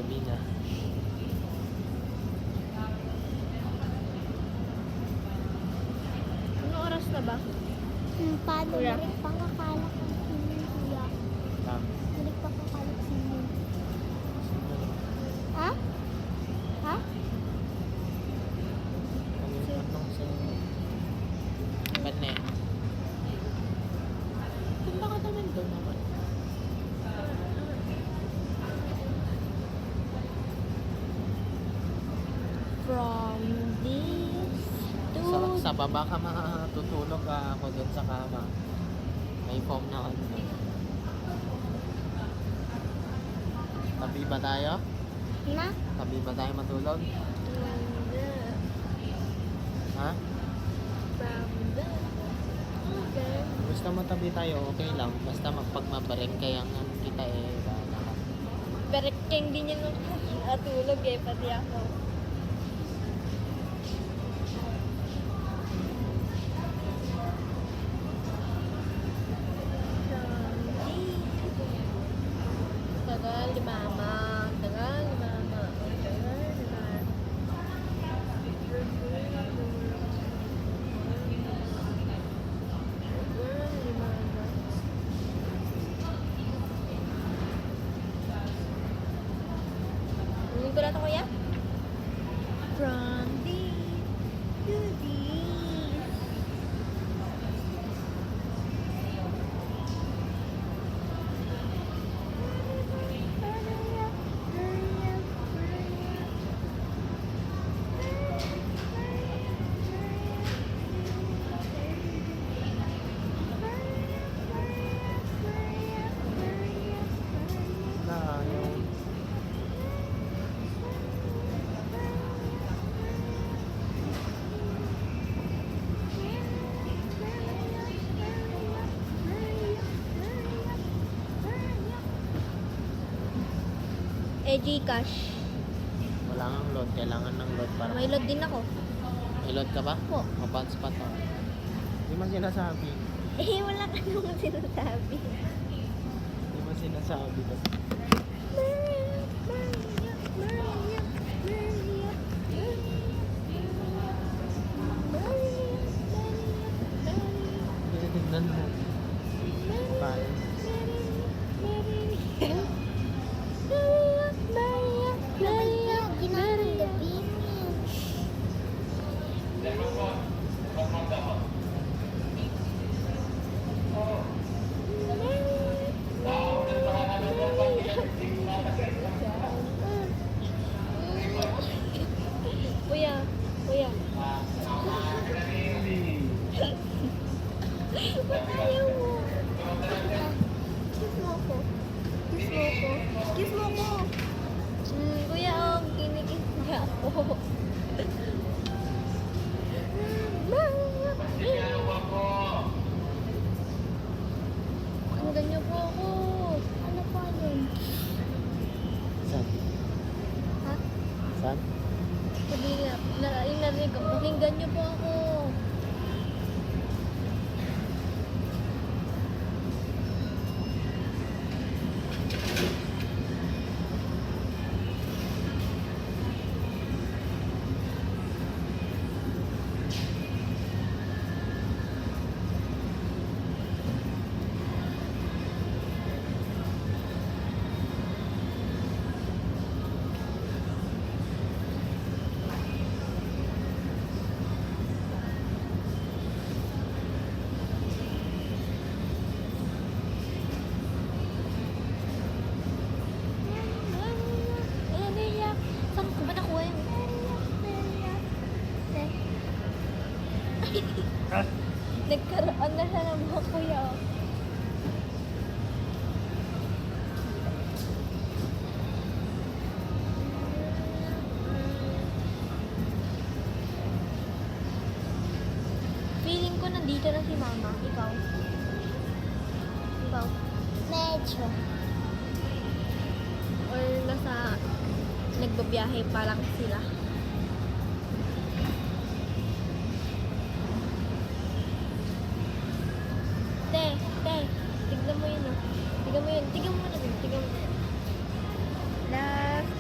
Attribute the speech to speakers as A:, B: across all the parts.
A: gabi na.
B: Ano oras na ba?
C: Paano
B: Kuya?
C: balik pangkakalak ang sinin, kuya?
A: Ah,
C: Balik pangkakalak sinin. Ha? Ha?
A: anong sa... Ba't na yan? Punta ka naman doon naman.
C: From this to...
A: Sa baba ka matutulog ka ako doon sa kama. May foam na ako doon. Tabi ba tayo?
C: Na?
A: Tabi ba tayo matulog? Ha? Gusto mo tabi tayo, okay lang. Basta pag mabareng kaya nga kita bahala ka.
B: Pero king din yan nung natulog pati ako. Tagal ni mama. Tagal ni mama. Tagal ni mama. Tagal ni mama. Uling ko na ito, kuya? From this to this.
A: Na yung...
B: Gcash.
A: Wala kang load. Kailangan ng load para...
B: May load din ako.
A: May load ka ba?
B: Po.
A: Mabounce pa to. Hindi man sinasabi.
B: Wala ka naman sinasabi.
A: Hindi man sinasabi to. Tignan mo. Paano?
C: Ginamit the beach.
B: Kuya, kuya. Ba't ayaw mo? Kiss mo ako. Kiss mo ako. Kiss mo ako. Kuya, kinikiss niya ako. Pakinggan niyo po ako.
C: Ano po yun?
A: Saan?
C: Ha?
A: Saan?
B: Sabi nga, yung narinig ko, pakinggan niyo po ako. Saan ko ba nakuha yun? Nagkaroon na siya ng mga kuya. Feeling ko nandito na si mama. Ikaw? Ikaw?
C: Medyo.
B: Or nasa nagbabiyahe pa lang sila? Te, tignan mo yun, oh. Tignan mo yun. Tignan mo na dun. Tignan mo na. Last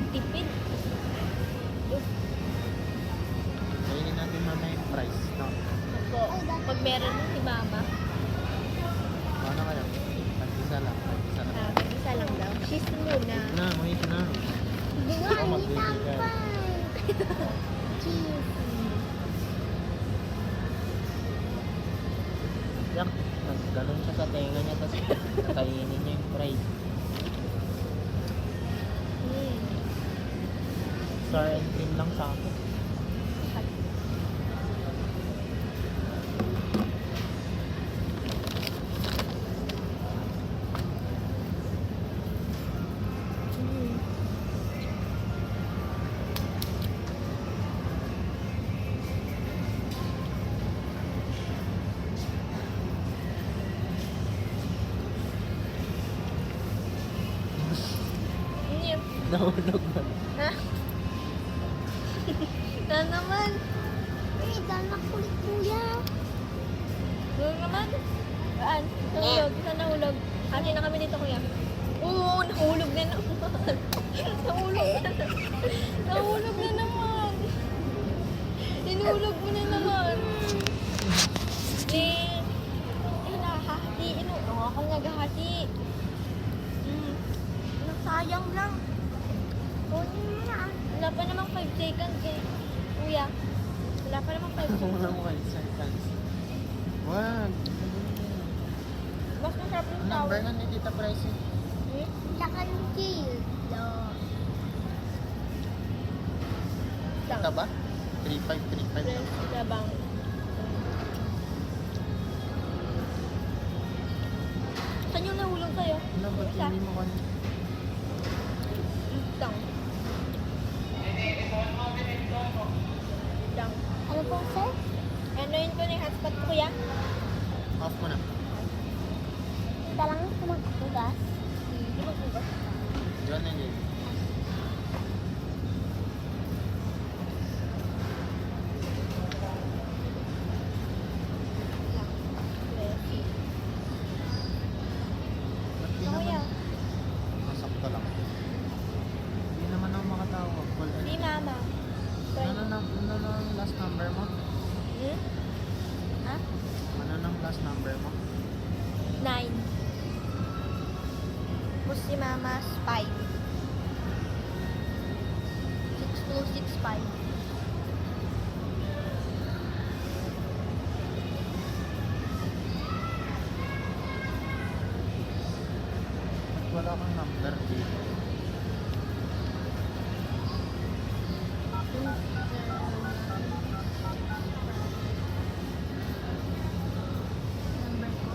B: Tipid. Tipid.
A: Kainin natin mamaya yung price, no?
B: Opo. Pag meron na si mama.
A: Ano kaya? Tag-isa lang. Tag-isa lang.
B: Isa lang daw. Cheese muna.
A: Wait na.
C: Buwan,
A: magbibigay.
C: Cheese.
A: Yak, ganun siya sa tenga niya, tapos kainin niya yung fries.
B: Hmm.
A: Sour and cream lang sa akin.
B: Hmm. Yun.
A: Nahulog na.
B: Ha? Na naman.
C: Ay, ganak kulit kuya.
B: Nahulog naman. Saan? Nahulog. Saan nahulog? Kasi na kami dito, kuya. Oo, nahulog na naman. Nahulog na naman. Nahulog na naman. Inulog mo na naman. Hinahati. Oo, ako naghahati. Sayang lang.
C: Kunin mo na.
B: Wala pa namang 5 seconds eh. Kuya, wala pa namang 5
A: Wala
B: seconds.
A: mo kayo seconds. Wag.
B: Mas masarap yung
A: Ang number nga ni Tita Pricey.
B: Hmm?
C: Saka yung cheese.
A: Ito ba? 3535 lang.
B: Labang. Saan yung nahulog sa'yo?
A: Ano ba?
B: Isa.
A: Hindi mo kanina.
B: Dang. Dang.
C: Ano po, sir?
B: Ano yun ko na yung hotspot ko, kuya?
A: Off mo na.
C: Parang magkugas.
B: Hindi magbugas.
A: Diyan na yun. Ba't di
B: Ano, kuya?
A: naman? Masakto lang. Hindi naman ako makatawag. Wala.
B: Si mama.
A: Ano na ang last number mo?
B: Hmm? Ha?
A: Ano na ang last number mo?
B: 9. Tapos si mama's 5. 6265.
A: Ba't wala kang number dito?
B: Number ko.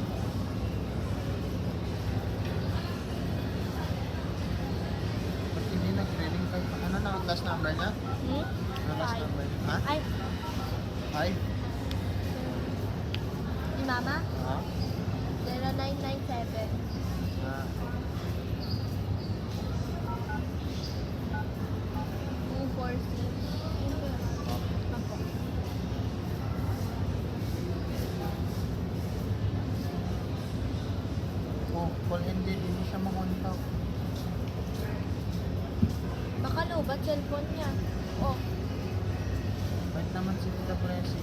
A: Ba't hindi nag-trailing pa? Ano na ang last number niya?
B: Hmm?
A: Ano last
B: Five.
A: number niya? Ha?
B: Ay,
A: 5?
B: si mama?
A: Ha?
B: 0997.
A: Ah.
B: 246. Ako.
A: Oh, call ended. Hindi siya makontak.
B: Baka lobat cellphone niya. Oh,
A: Wait naman si Tita Presi.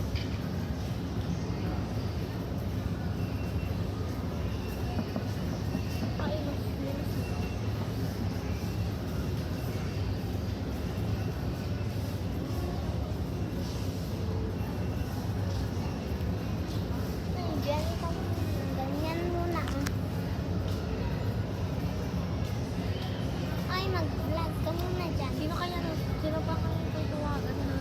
B: ay, mas.
C: Ganito. Ganyan muna. Ay, mag-vlog ka muna dyan.
B: Sino kaya no? Sino pa kaya tutuwagan na?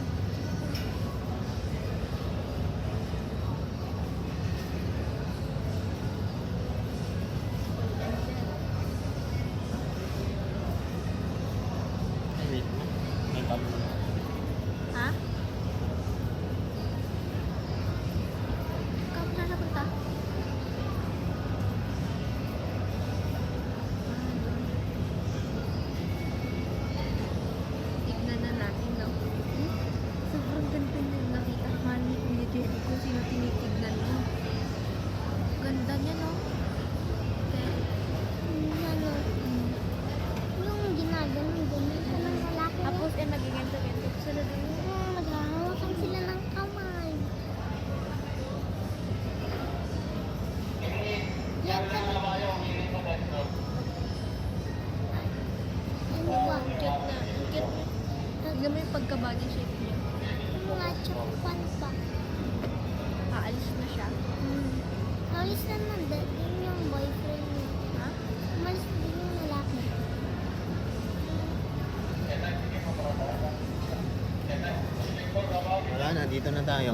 B: Tignan mo yung pagka-body shape niya.
C: Yung mga chokpan pa.
B: Aalis na siya.
C: Alis na din yung boyfriend niya.
B: Ha?
C: Umalis din yung lalaki.
A: Wala na, dito na tayo.